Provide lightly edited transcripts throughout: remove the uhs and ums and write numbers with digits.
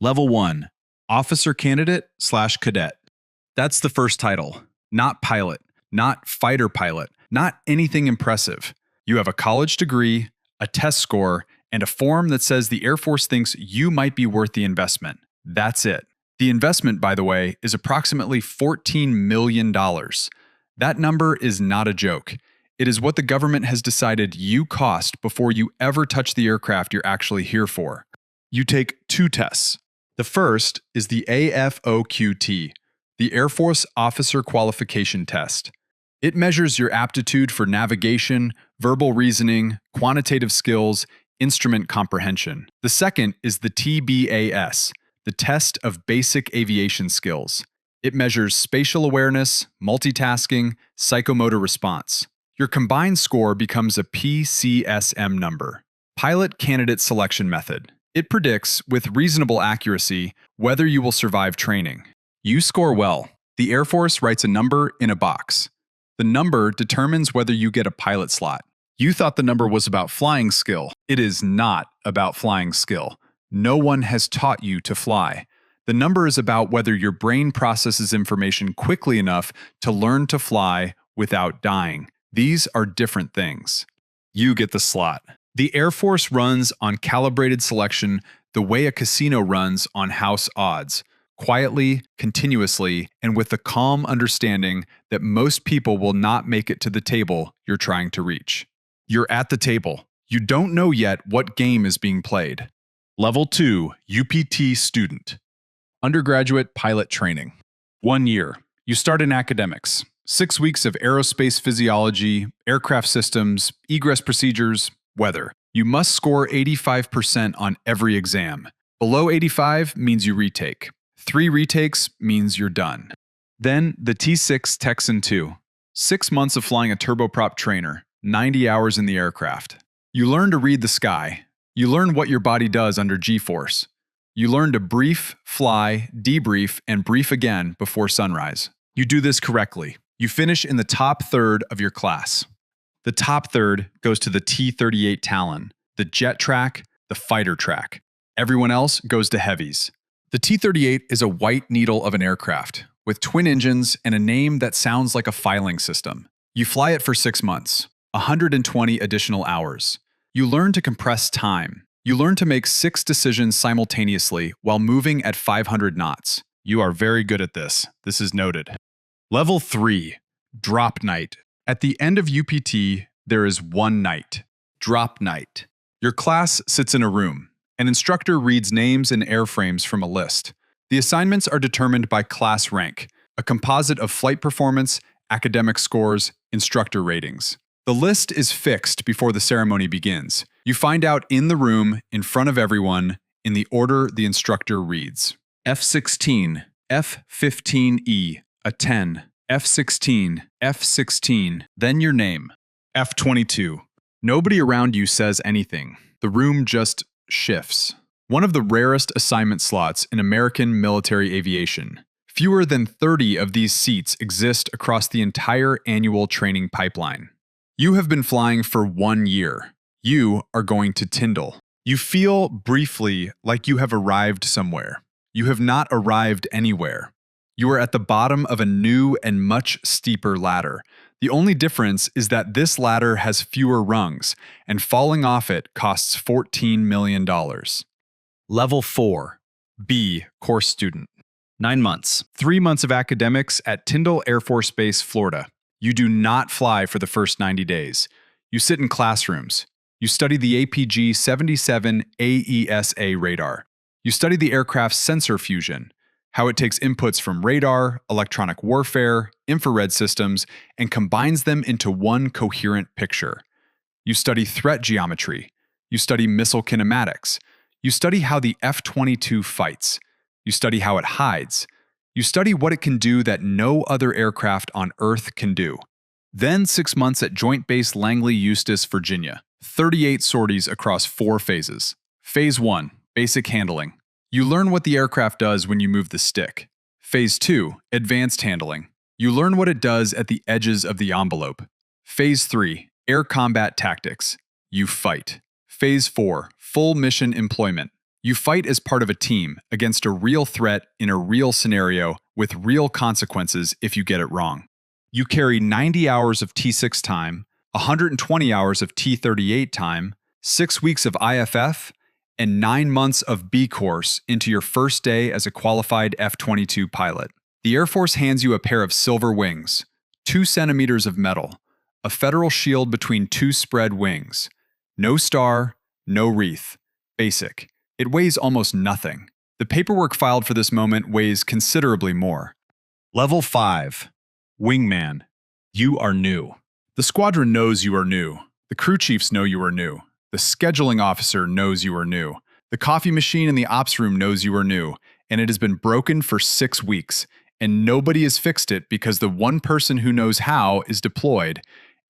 Level 1, Officer Candidate / Cadet. That's the first title. Not pilot, not fighter pilot, not anything impressive. You have a college degree, a test score, and a form that says the Air Force thinks you might be worth the investment. That's it. The investment, by the way, is approximately $14 million. That number is not a joke. It is what the government has decided you cost before you ever touch the aircraft you're actually here for. You take 2 tests. The first is the AFOQT, the Air Force Officer Qualification Test. It measures your aptitude for navigation, verbal reasoning, quantitative skills, instrument comprehension. The second is the TBAS, the Test of Basic Aviation Skills. It measures spatial awareness, multitasking, psychomotor response. Your combined score becomes a PCSM number, Pilot Candidate Selection Method. It predicts, with reasonable accuracy, whether you will survive training. You score well. The Air Force writes a number in a box. The number determines whether you get a pilot slot. You thought the number was about flying skill. It is not about flying skill. No one has taught you to fly. The number is about whether your brain processes information quickly enough to learn to fly without dying. These are different things. You get the slot. The Air Force runs on calibrated selection the way a casino runs on house odds, quietly, continuously, and with the calm understanding that most people will not make it to the table you're trying to reach. You're at the table. You don't know yet what game is being played. Level 2, UPT Student. Undergraduate Pilot Training. 1 year. You start in academics. 6 weeks of aerospace physiology, aircraft systems, egress procedures, weather. You must score 85% on every exam. Below 85 means you retake. 3 retakes means you're done. Then the T6 Texan 2. 6 months of flying a turboprop trainer, 90 hours in the aircraft. You learn to read the sky. You learn what your body does under G-force. You learn to brief, fly, debrief, and brief again before sunrise. You do this correctly. You finish in the top third of your class. The top third goes to the T-38 Talon, the jet track, the fighter track. Everyone else goes to heavies. The T-38 is a white needle of an aircraft, with twin engines and a name that sounds like a filing system. You fly it for 6 months, 120 additional hours. You learn to compress time. You learn to make 6 decisions simultaneously while moving at 500 knots. You are very good at this. This is noted. Level 3, Drop Night. At the end of UPT, there is one night. Drop Night. Your class sits in a room. An instructor reads names and airframes from a list. The assignments are determined by class rank, a composite of flight performance, academic scores, instructor ratings. The list is fixed before the ceremony begins. You find out in the room, in front of everyone, in the order the instructor reads. F-16, F-15E, a 10. F-16, F-16, then your name. F-22. Nobody around you says anything. The room just shifts. One of the rarest assignment slots in American military aviation. Fewer than 30 of these seats exist across the entire annual training pipeline. You have been flying for 1 year. You are going to Tyndall. You feel briefly like you have arrived somewhere. You have not arrived anywhere. You are at the bottom of a new and much steeper ladder. The only difference is that this ladder has fewer rungs, and falling off it costs $14 million. Level 4, B, Course Student. 9 months. 3 months of academics at Tyndall Air Force Base, Florida. You do not fly for the first 90 days. You sit in classrooms. You study the APG-77 AESA radar. You study the aircraft's sensor fusion, how it takes inputs from radar, electronic warfare, infrared systems, and combines them into one coherent picture. You study threat geometry. You study missile kinematics. You study how the F-22 fights. You study how it hides. You study what it can do that no other aircraft on Earth can do. Then 6 months at Joint Base Langley, Eustis, Virginia. 38 sorties across 4 phases. Phase 1, basic handling. You learn what the aircraft does when you move the stick. Phase 2, advanced handling. You learn what it does at the edges of the envelope. Phase 3, air combat tactics. You fight. Phase 4, full mission employment. You fight as part of a team against a real threat in a real scenario with real consequences if you get it wrong. You carry 90 hours of T6 time, 120 hours of T38 time, 6 weeks of IFF, and 9 months of B course into your first day as a qualified F-22 pilot. The Air Force hands you a pair of silver wings, 2 centimeters of metal, a federal shield between 2 spread wings. No star, no wreath. Basic. It weighs almost nothing. The paperwork filed for this moment weighs considerably more. Level 5. Wingman. You are new. The squadron knows you are new. The crew chiefs know you are new. The scheduling officer knows you are new. The coffee machine in the ops room knows you are new, and it has been broken for 6 weeks, and nobody has fixed it because the one person who knows how is deployed,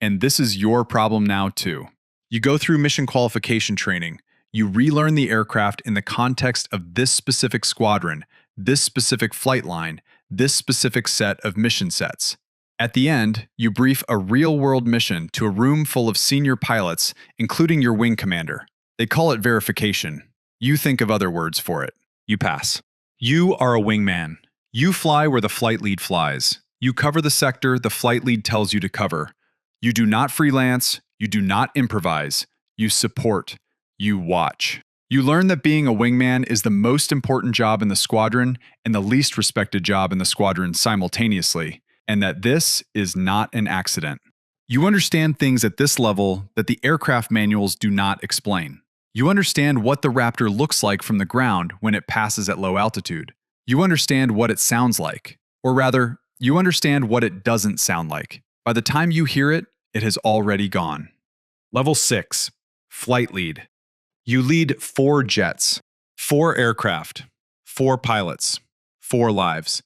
and this is your problem now too. You go through mission qualification training. You relearn the aircraft in the context of this specific squadron, this specific flight line, this specific set of mission sets. At the end, you brief a real-world mission to a room full of senior pilots, including your wing commander. They call it verification. You think of other words for it. You pass. You are a wingman. You fly where the flight lead flies. You cover the sector the flight lead tells you to cover. You do not freelance. You do not improvise. You support. You watch. You learn that being a wingman is the most important job in the squadron and the least respected job in the squadron simultaneously, and that this is not an accident. You understand things at this level that the aircraft manuals do not explain. You understand what the Raptor looks like from the ground when it passes at low altitude. You understand what it sounds like, or rather, you understand what it doesn't sound like. By the time you hear it, it has already gone. Level 6. Flight Lead. You lead 4 jets, 4 aircraft, 4 pilots, 4 lives.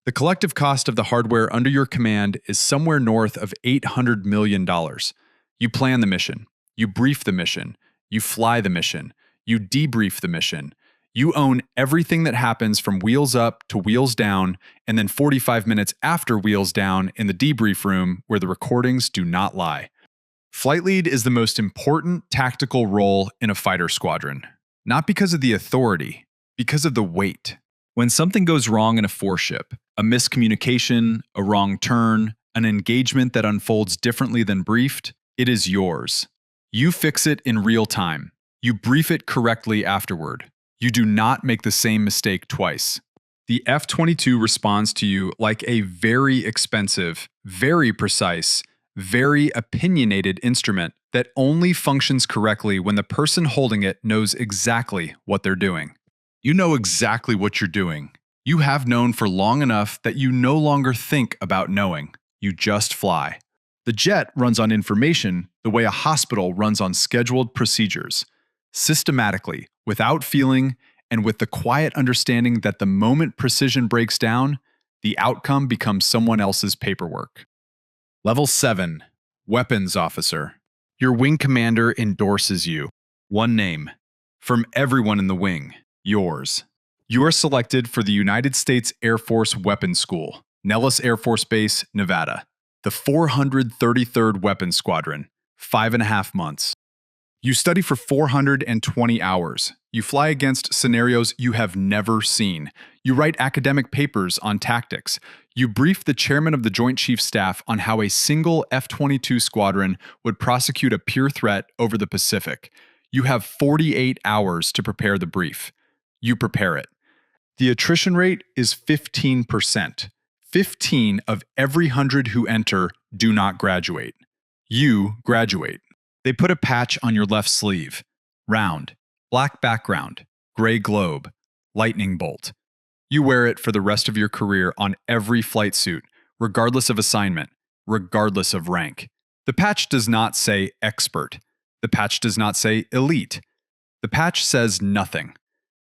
The collective cost of the hardware under your command is somewhere north of $800 million. You plan the mission, you brief the mission, you fly the mission, you debrief the mission. You own everything that happens from wheels up to wheels down, and then 45 minutes after wheels down in the debrief room where the recordings do not lie. Flight lead is the most important tactical role in a fighter squadron. Not because of the authority, because of the weight. When something goes wrong in a 4-ship, a miscommunication, a wrong turn, an engagement that unfolds differently than briefed, it is yours. You fix it in real time. You brief it correctly afterward. You do not make the same mistake twice. The F-22 responds to you like a very expensive, very precise, very opinionated instrument that only functions correctly when the person holding it knows exactly what they're doing. You know exactly what you're doing. You have known for long enough that you no longer think about knowing. You just fly. The jet runs on information the way a hospital runs on scheduled procedures, systematically, without feeling, and with the quiet understanding that the moment precision breaks down, the outcome becomes someone else's paperwork. Level 7. Weapons Officer. Your wing commander endorses you. One name. From everyone in the wing. Yours. You are selected for the United States Air Force Weapons School, Nellis Air Force Base, Nevada. The 433rd Weapons Squadron. 5.5 months. You study for 420 hours. You fly against scenarios you have never seen. You write academic papers on tactics. You brief the chairman of the Joint Chiefs Staff on how a single F-22 squadron would prosecute a pure threat over the Pacific. You have 48 hours to prepare the brief. You prepare it. The attrition rate is 15%. 15 of every 100 who enter do not graduate. You graduate. They put a patch on your left sleeve. Round. Black background. Gray globe. Lightning bolt. You wear it for the rest of your career on every flight suit, regardless of assignment, regardless of rank. The patch does not say expert. The patch does not say elite. The patch says nothing.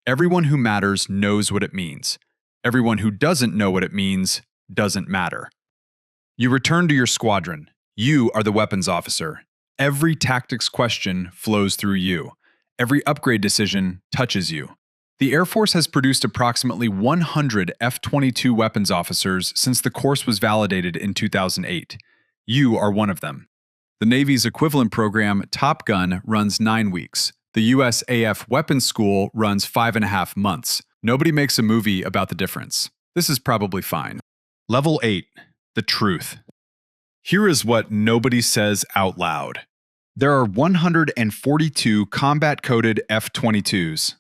Everyone who matters knows what it means. Everyone who doesn't know what it means doesn't matter. You return to your squadron. You are the weapons officer. Every tactics question flows through you. Every upgrade decision touches you. The Air Force has produced approximately 100 F-22 weapons officers since the course was validated in 2008. You are one of them. The Navy's equivalent program, Top Gun, runs 9 weeks. The USAF weapons school runs 5.5 months. Nobody makes a movie about the difference. This is probably fine. Level 8. The truth. Here is what nobody says out loud. There are 142 combat-coded F-22s.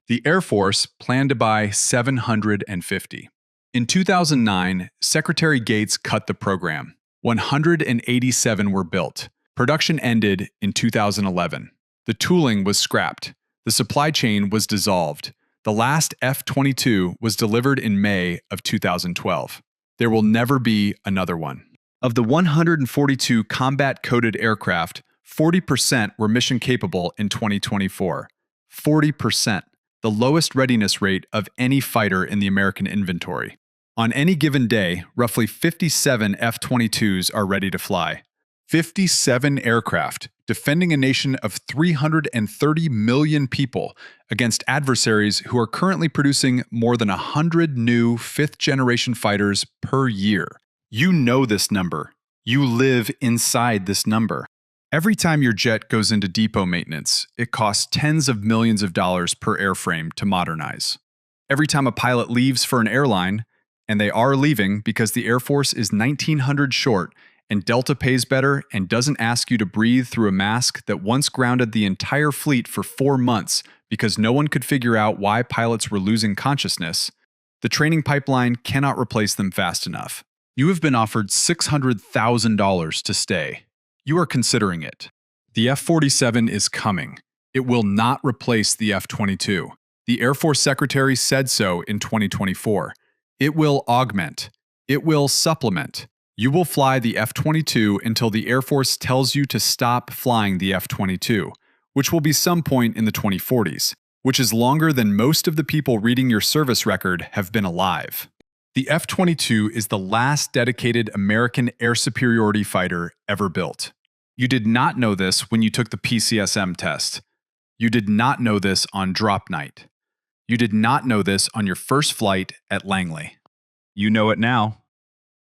The Air Force planned to buy 750. In 2009, Secretary Gates cut the program. 187 were built. Production ended in 2011. The tooling was scrapped. The supply chain was dissolved. The last F-22 was delivered in May of 2012. There will never be another one. Of the 142 combat-coded aircraft, 40% were mission-capable in 2024. 40%, the lowest readiness rate of any fighter in the American inventory. On any given day, roughly 57 F-22s are ready to fly. 57 aircraft, defending a nation of 330 million people against adversaries who are currently producing more than 100 new fifth-generation fighters per year. You know this number. You live inside this number. Every time your jet goes into depot maintenance, it costs tens of millions of dollars per airframe to modernize. Every time a pilot leaves for an airline, and they are leaving because the Air Force is 1,900 short, and Delta pays better and doesn't ask you to breathe through a mask that once grounded the entire fleet for 4 months because no one could figure out why pilots were losing consciousness, the training pipeline cannot replace them fast enough. You have been offered $600,000 to stay. You are considering it. The F-47 is coming. It will not replace the F-22. The Air Force Secretary said so in 2024. It will augment. It will supplement. You will fly the F-22 until the Air Force tells you to stop flying the F-22, which will be some point in the 2040s, which is longer than most of the people reading your service record have been alive. The F-22 is the last dedicated American air superiority fighter ever built. You did not know this when you took the PCSM test. You did not know this on drop night. You did not know this on your first flight at Langley. You know it now.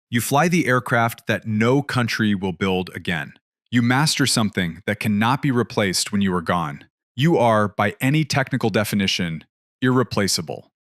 You fly the aircraft that no country will build again. You master something that cannot be replaced when you are gone. You are, by any technical definition, irreplaceable.